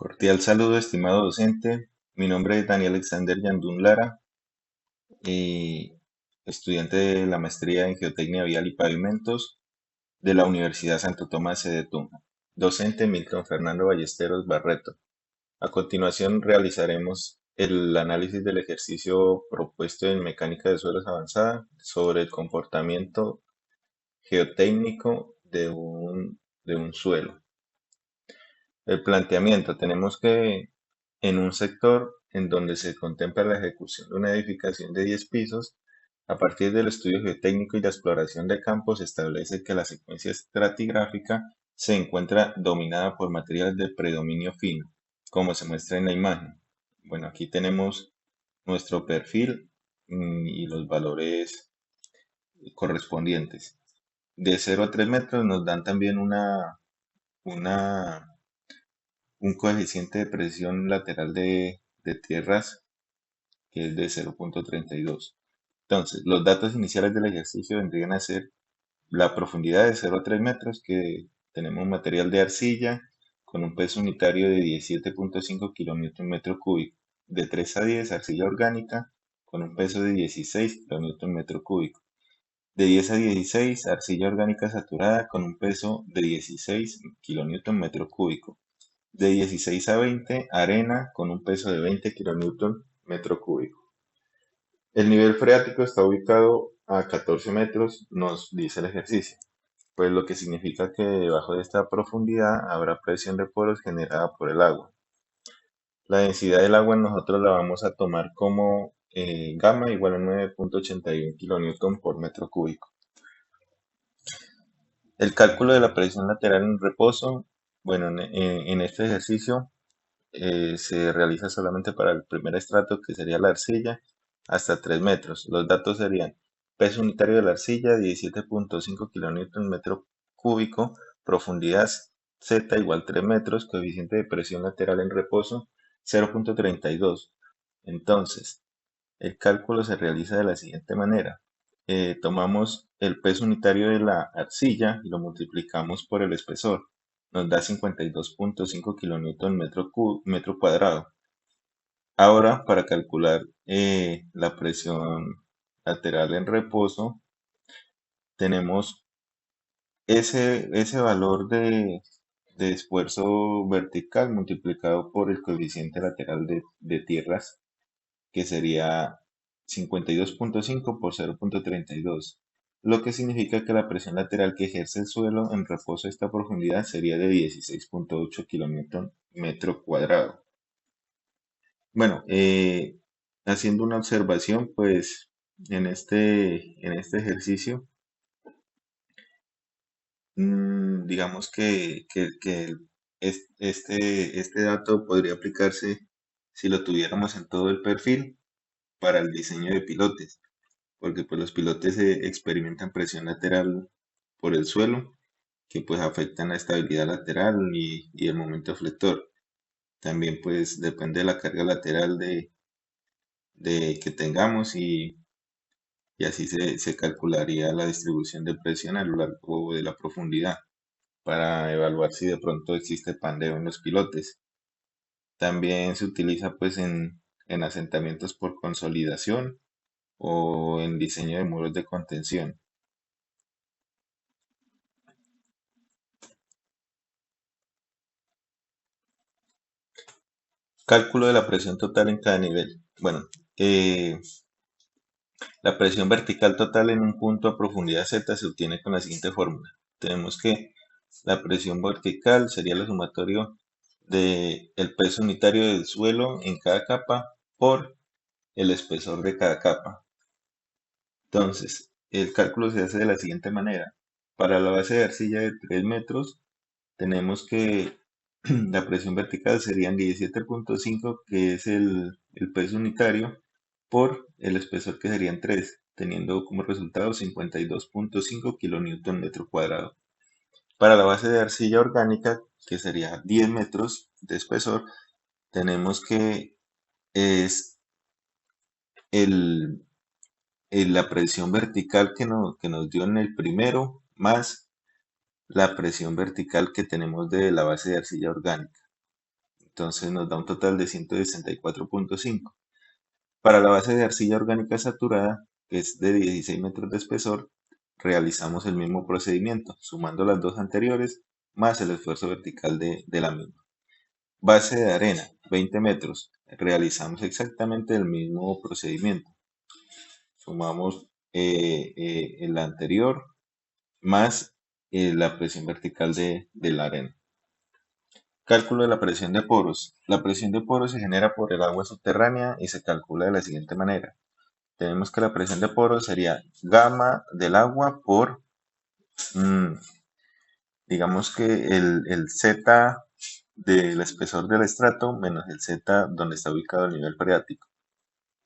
Cordial saludo, estimado docente. Mi nombre es Daniel Alexander Yandún Lara, y estudiante de la maestría en Geotecnia Vial y Pavimentos de la Universidad Santo Tomás de Tunja. Docente Milton Fernando Ballesteros Barreto. A continuación realizaremos el análisis del ejercicio propuesto en mecánica de suelos avanzada sobre el comportamiento geotécnico de un suelo. El planteamiento: tenemos que en un sector en donde se contempla la ejecución de una edificación de 10 pisos, a partir del estudio geotécnico y la exploración de campos, se establece que la secuencia estratigráfica se encuentra dominada por materiales de predominio fino, como se muestra en la imagen. Bueno, aquí tenemos nuestro perfil y los valores correspondientes. De 0 a 3 metros nos dan también una un coeficiente de presión lateral de tierras que es de 0,32. Entonces, los datos iniciales del ejercicio vendrían a ser la profundidad de 0 a 3 metros, que tenemos material de arcilla con un peso unitario de 17,5 kilonewton metro cúbico. De 3 a 10, arcilla orgánica con un peso de 16 kilonewton metro cúbico. De 10 a 16, arcilla orgánica saturada con un peso de 16 kilonewton metro cúbico. De 16 a 20, arena con un peso de 20 kilonewton metro cúbico. El nivel freático está ubicado a 14 metros, nos dice el ejercicio, pues lo que significa que debajo de esta profundidad habrá presión de poros generada por el agua. La densidad del agua nosotros la vamos a tomar como gamma igual a 9,81 kilonewton por metro cúbico. El cálculo de la presión lateral en reposo, bueno, en este ejercicio se realiza solamente para el primer estrato, que sería la arcilla, hasta 3 metros. Los datos serían: peso unitario de la arcilla 17,5 kilonewton metro cúbico, profundidad Z igual 3 metros, coeficiente de presión lateral en reposo 0,32. Entonces, el cálculo se realiza de la siguiente manera. Tomamos el peso unitario de la arcilla y lo multiplicamos por el espesor. Nos da 52,5 kilonewton metro cuadrado. Ahora, para calcular la presión lateral en reposo, tenemos ese valor de esfuerzo vertical multiplicado por el coeficiente lateral de tierras, que sería 52,5 por 0,32, lo que significa que la presión lateral que ejerce el suelo en reposo a esta profundidad sería de 16,8 kilonewton metro cuadrado. Bueno, haciendo una observación, pues en este ejercicio, digamos que este dato podría aplicarse si lo tuviéramos en todo el perfil para el diseño de pilotes, porque pues los pilotes experimentan presión lateral por el suelo, que pues afectan la estabilidad lateral y el momento flector. También pues depende de la carga lateral de que tengamos, y así se calcularía la distribución de presión a lo largo de la profundidad para evaluar si de pronto existe pandeo en los pilotes. También se utiliza pues en asentamientos por consolidación o en diseño de muros de contención. Cálculo de la presión total en cada nivel. Bueno, la presión vertical total en un punto a profundidad Z se obtiene con la siguiente fórmula. Tenemos que la presión vertical sería el sumatorio del peso unitario del suelo en cada capa por el espesor de cada capa. Entonces, el cálculo se hace de la siguiente manera. Para la base de arcilla de 3 metros, tenemos que la presión vertical serían 17,5, que es el peso unitario, por el espesor, que serían 3, teniendo como resultado 52,5 kilonewton metro cuadrado. Para la base de arcilla orgánica, que sería 10 metros de espesor, tenemos que es el, la presión vertical que nos dio en el primero, más la presión vertical que tenemos de la base de arcilla orgánica. Entonces nos da un total de 164,5. Para la base de arcilla orgánica saturada, que es de 16 metros de espesor, realizamos el mismo procedimiento, sumando las dos anteriores más el esfuerzo vertical de la misma. Base de arena, 20 metros. Realizamos exactamente el mismo procedimiento. Sumamos el anterior más la presión vertical de la arena. Cálculo de la presión de poros. La presión de poros se genera por el agua subterránea y se calcula de la siguiente manera. Tenemos que la presión de poros sería gamma del agua por, mm, digamos que el Z del espesor del estrato menos el Z donde está ubicado el nivel freático.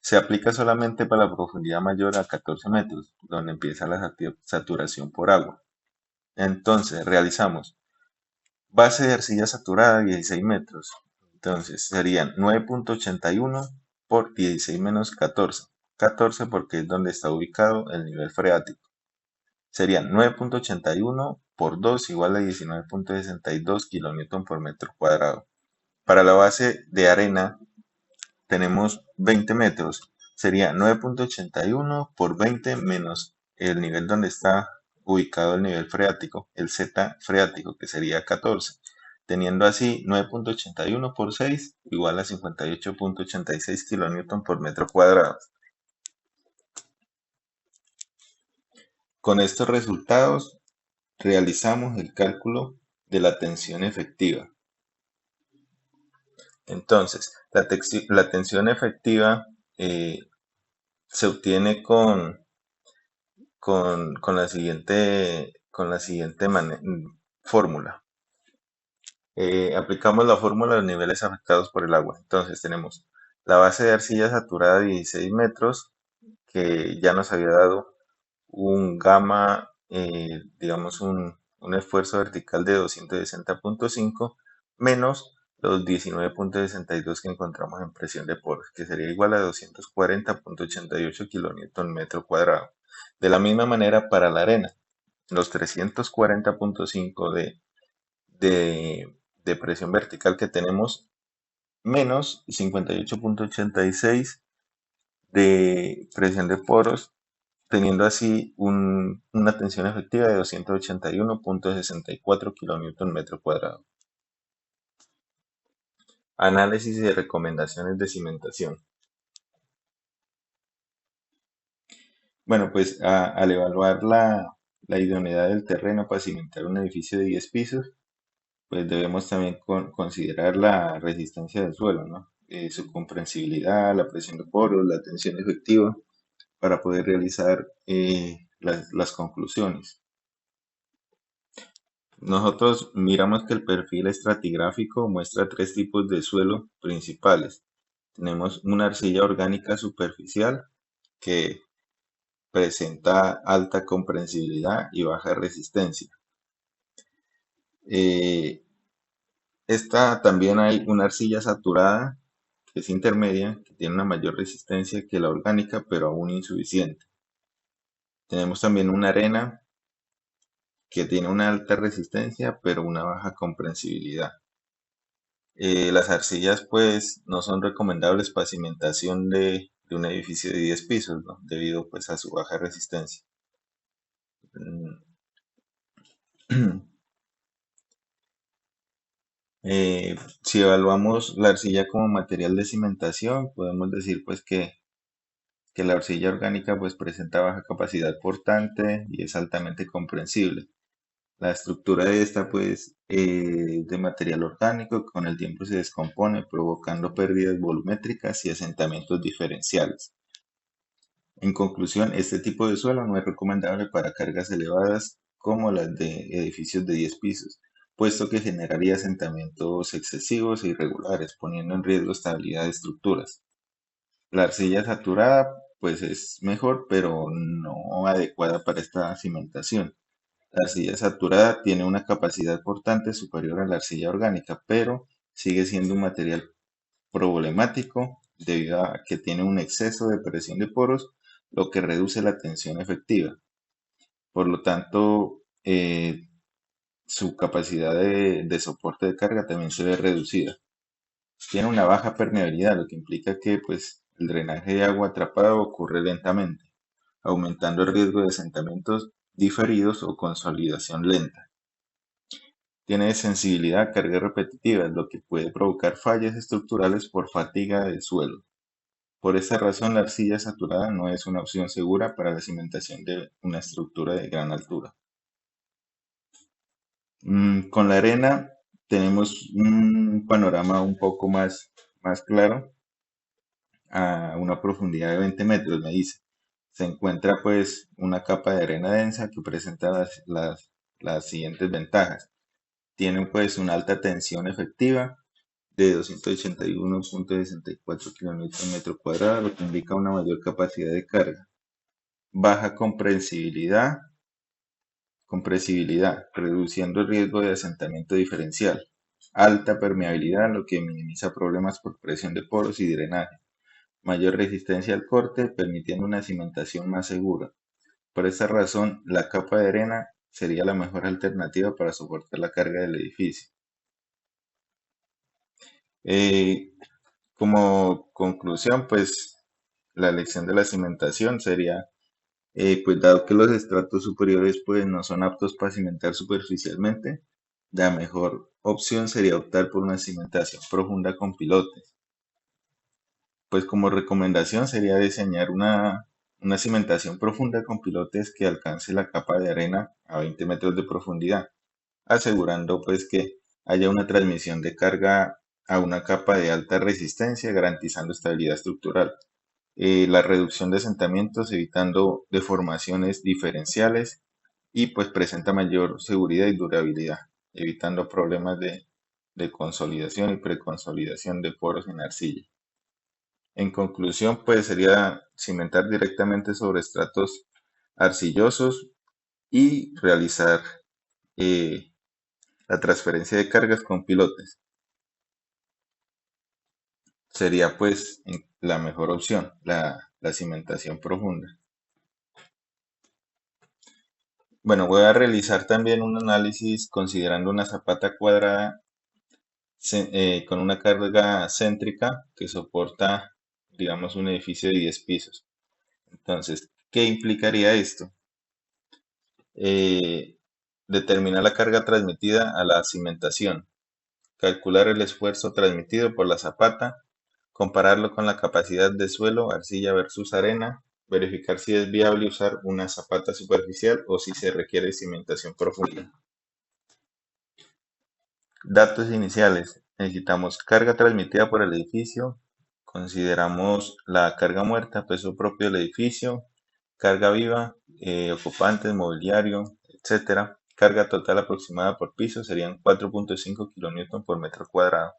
Se aplica solamente para la profundidad mayor a 14 metros, donde empieza la saturación por agua. Entonces, realizamos base de arcilla saturada 16 metros. Entonces, serían 9,81 por 16 menos 14. 14 porque es donde está ubicado el nivel freático. Serían 9,81 por 2 igual a 19,62 kilonewton por metro cuadrado. Para la base de arena tenemos 20 metros. Sería 9,81 por 20 menos el nivel donde está ubicado el nivel freático, el Z freático, que sería 14. Teniendo así 9,81 por 6 igual a 58,86 kilonewton por metro cuadrado. Con estos resultados realizamos el cálculo de la tensión efectiva. Entonces, la tensión efectiva se obtiene con la siguiente fórmula. Aplicamos la fórmula de los niveles afectados por el agua. Entonces tenemos la base de arcilla saturada de 16 metros, que ya nos había dado un gamma, digamos un esfuerzo vertical de 260,5 menos los 19,62 que encontramos en presión de poros, que sería igual a 240,88 kilonewton metro cuadrado. De la misma manera para la arena, los 340,5 de presión vertical que tenemos menos 58,86 de presión de poros, teniendo así una tensión efectiva de 281,64 kilonewton metro cuadrado. Análisis y recomendaciones de cimentación. Bueno, pues al evaluar la idoneidad del terreno para cimentar un edificio de 10 pisos, pues debemos también considerar la resistencia del suelo, ¿no? Su comprensibilidad, la presión de poros, la tensión efectiva, para poder realizar las conclusiones. Nosotros miramos que el perfil estratigráfico muestra tres tipos de suelo principales. Tenemos una arcilla orgánica superficial que presenta alta comprensibilidad y baja resistencia. Esta también hay una arcilla saturada que es intermedia, que tiene una mayor resistencia que la orgánica, pero aún insuficiente. Tenemos también una arena que tiene una alta resistencia, pero una baja comprensibilidad. Las arcillas pues no son recomendables para cimentación de un edificio de 10 pisos, ¿no? Debido pues a su baja resistencia. Si evaluamos la arcilla como material de cimentación, podemos decir pues que la arcilla orgánica pues presenta baja capacidad portante y es altamente comprensible. La estructura de esta pues de material orgánico con el tiempo se descompone provocando pérdidas volumétricas y asentamientos diferenciales. En conclusión, este tipo de suelo no es recomendable para cargas elevadas como las de edificios de 10 pisos, puesto que generaría asentamientos excesivos e irregulares, poniendo en riesgo estabilidad de estructuras. La arcilla saturada pues es mejor, pero no adecuada para esta cimentación. La arcilla saturada tiene una capacidad portante superior a la arcilla orgánica, pero sigue siendo un material problemático debido a que tiene un exceso de presión de poros, lo que reduce la tensión efectiva. Por lo tanto, su capacidad de soporte de carga también se ve reducida. Tiene una baja permeabilidad, lo que implica que pues, el drenaje de agua atrapada ocurre lentamente, aumentando el riesgo de asentamientos diferidos o consolidación lenta. Tiene sensibilidad a cargas repetitivas, lo que puede provocar fallas estructurales por fatiga del suelo. Por esta razón, la arcilla saturada no es una opción segura para la cimentación de una estructura de gran altura. Con la arena tenemos un panorama un poco más claro a una profundidad de 20 metros, me dice. Se encuentra pues una capa de arena densa que presenta las siguientes ventajas. Tiene pues una alta tensión efectiva de 281,64 kilómetros metro cuadrado, lo que indica una mayor capacidad de carga. Baja compresibilidad, reduciendo el riesgo de asentamiento diferencial. Alta permeabilidad, lo que minimiza problemas por presión de poros y drenaje. Mayor resistencia al corte, permitiendo una cimentación más segura. Por esa razón, la capa de arena sería la mejor alternativa para soportar la carga del edificio. Eh, Como conclusión, pues la elección de la cimentación sería, pues dado que los estratos superiores pues no son aptos para cimentar superficialmente, la mejor opción sería optar por una cimentación profunda con pilotes. Pues como recomendación sería diseñar una cimentación profunda con pilotes que alcance la capa de arena a 20 metros de profundidad, asegurando pues que haya una transmisión de carga a una capa de alta resistencia, garantizando estabilidad estructural. La reducción de asentamientos, evitando deformaciones diferenciales y pues presenta mayor seguridad y durabilidad, evitando problemas de consolidación y preconsolidación de poros en arcilla. En conclusión, pues sería cimentar directamente sobre estratos arcillosos y realizar eh, la transferencia de cargas con pilotes. Sería pues la mejor opción, la cimentación profunda. Bueno, voy a realizar también un análisis considerando una zapata cuadrada con una carga céntrica que soporta, digamos, un edificio de 10 pisos. Entonces, ¿qué implicaría esto? Eh, Determinar la carga transmitida a la cimentación, calcular el esfuerzo transmitido por la zapata, compararlo con la capacidad de suelo, arcilla versus arena, verificar si es viable usar una zapata superficial o si se requiere cimentación profunda. Datos iniciales. Necesitamos carga transmitida por el edificio. Consideramos la carga muerta, peso propio del edificio, carga viva, ocupantes, mobiliario, etcétera. Carga total aproximada por piso serían 4,5 kilonewton por metro cuadrado.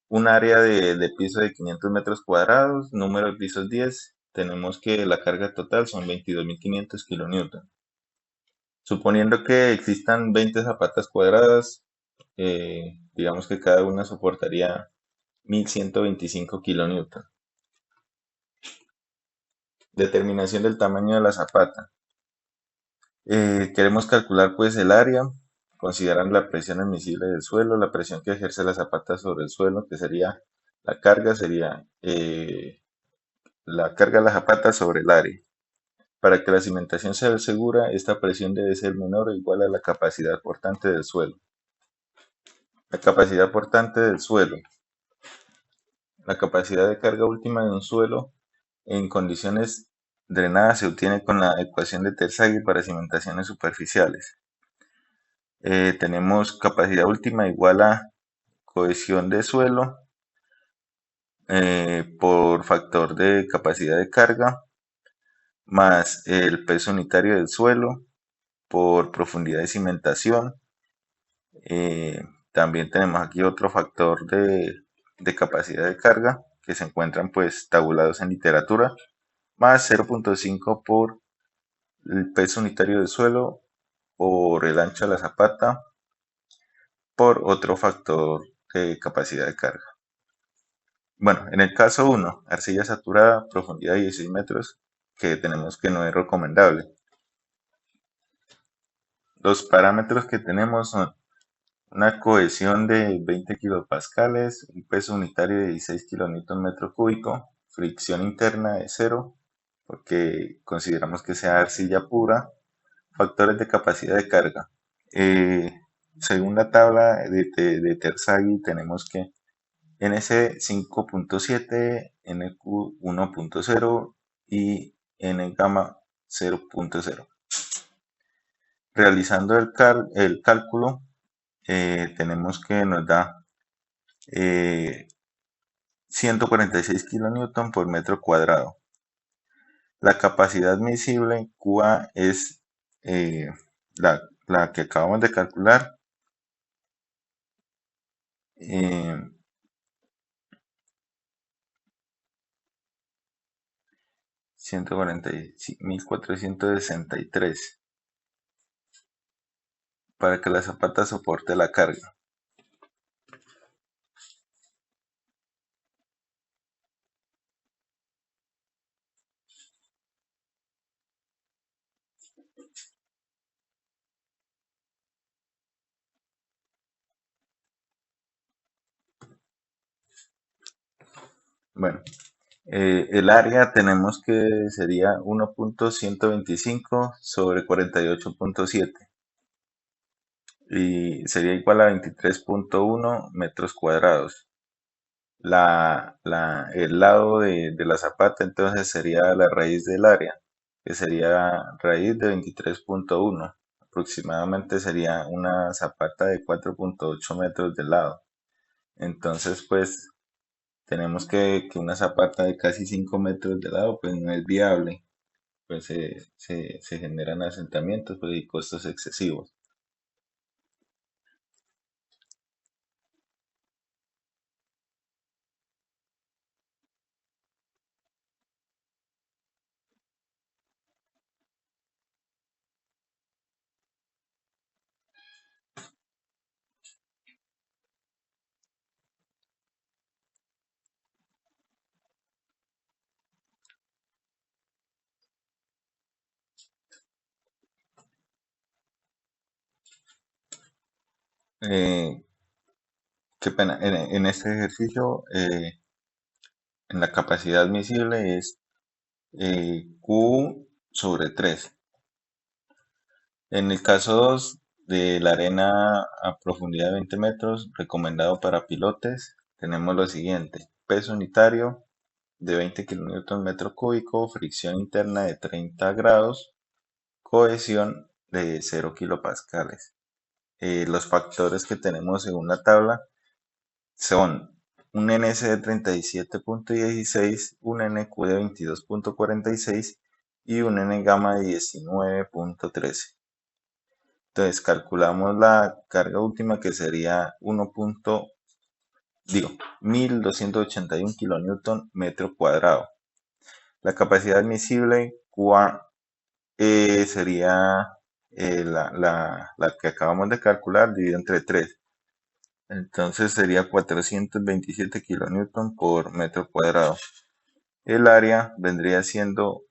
Un área de piso de 500 metros cuadrados, número de pisos 10. Tenemos que la carga total son 22.500 kilonewton. Suponiendo que existan 20 zapatas cuadradas, digamos que cada una soportaría 1.125 kilonewton. Determinación del tamaño de la zapata. Queremos calcular pues el área, considerando la presión admisible del suelo, la presión que ejerce la zapata sobre el suelo, que sería la carga, sería la carga de la zapata sobre el área. Para que la cimentación sea segura, esta presión debe ser menor o igual a la capacidad portante del suelo. La capacidad portante del suelo. La capacidad de carga última de un suelo en condiciones drenadas se obtiene con la ecuación de Terzaghi para cimentaciones superficiales. Tenemos capacidad última igual a cohesión de suelo por factor de capacidad de carga más el peso unitario del suelo por profundidad de cimentación. También tenemos aquí otro factor de capacidad de carga que se encuentran pues tabulados en literatura, más 0,5 por el peso unitario del suelo por el ancho de la zapata por otro factor de capacidad de carga. Bueno, en el caso 1, arcilla saturada, profundidad de 16 metros, que tenemos que no es recomendable. Los parámetros que tenemos son Una cohesión de 20 kilopascales, un peso unitario de 16 kilonewton metro cúbico, fricción interna de cero, porque consideramos que sea arcilla pura, factores de capacidad de carga. Eh, Según la tabla de Terzaghi, tenemos que NC 5.7, NQ 1.0 y N gamma 0.0. Realizando el cálculo, tenemos que nos da 146 kilonewton por metro cuadrado. La capacidad miscible QA es eh, la que acabamos de calcular, eh, 140.463 para que la zapata soporte la carga. Bueno, el área tenemos que sería 1.125 sobre 48.7 y sería igual a 23.1 metros cuadrados. El lado de la zapata entonces sería la raíz del área, que sería raíz de 23.1. Aproximadamente sería una zapata de 4.8 metros de lado. Entonces, pues tenemos que una zapata de casi 5 metros de lado, pues no es viable, pues se generan asentamientos pues, y costos excesivos. Eh, Qué pena, en este ejercicio, en la capacidad miscible es Q sobre 3. En el caso 2 de la arena a profundidad de 20 metros, recomendado para pilotes, tenemos lo siguiente: peso unitario de 20 kilonewton metro cúbico, fricción interna de 30 grados, cohesión de 0 kilopascales. Los factores que tenemos según la tabla son un NC de 37.16, un NQ de 22.46 y un N gamma de 19.13. Entonces calculamos la carga última que sería 1281 kilonewton metro cuadrado. La capacidad admisible QA sería la que acabamos de calcular dividido entre 3. Entonces sería 427 kilonewton por metro cuadrado. El área vendría siendo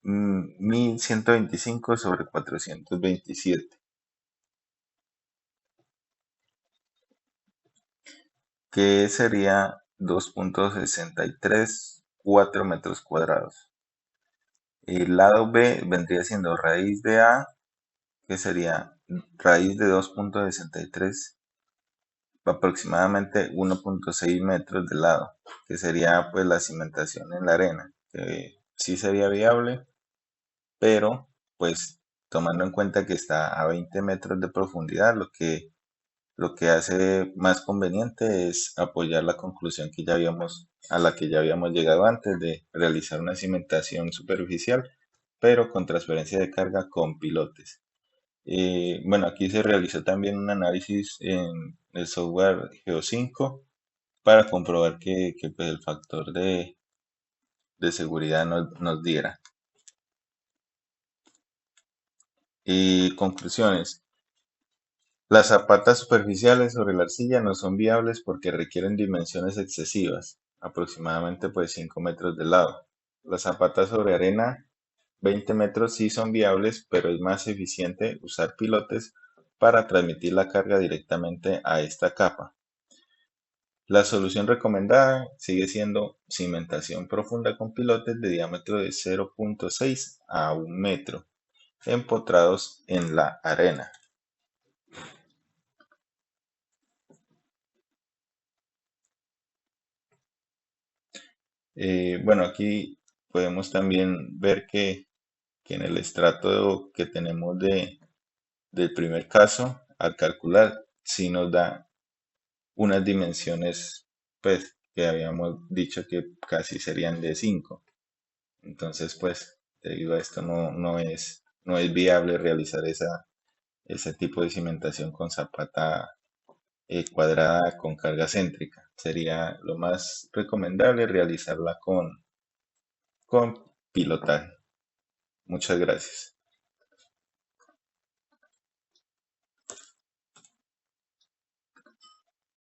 1125 sobre 427, que sería 2.634 metros cuadrados. El lado B vendría siendo raíz de A, que sería raíz de 2.63, aproximadamente 1.6 metros de lado, que sería pues la cimentación en la arena, que sí sería viable, pero pues tomando en cuenta que está a 20 metros de profundidad, lo que hace más conveniente es apoyar la conclusión a la que ya habíamos llegado antes de realizar una cimentación superficial, pero con transferencia de carga con pilotes. Bueno, aquí se realizó también un análisis en el software Geo5 para comprobar que, pues, el factor de seguridad nos diera. Y conclusiones. Las zapatas superficiales sobre la arcilla no son viables porque requieren dimensiones excesivas, aproximadamente pues 5 metros de lado. Las zapatas sobre arena 20 metros sí son viables, pero es más eficiente usar pilotes para transmitir la carga directamente a esta capa. La solución recomendada sigue siendo cimentación profunda con pilotes de diámetro de 0,6 a 1 metro, empotrados en la arena. Bueno, aquí podemos también ver que en el estrato que tenemos del primer caso, al calcular, sí nos da unas dimensiones, pues, que habíamos dicho que casi serían de 5. Entonces, pues, debido a esto no es viable realizar ese tipo de cimentación con zapata cuadrada con carga céntrica. Sería lo más recomendable realizarla con pilotaje. Muchas gracias.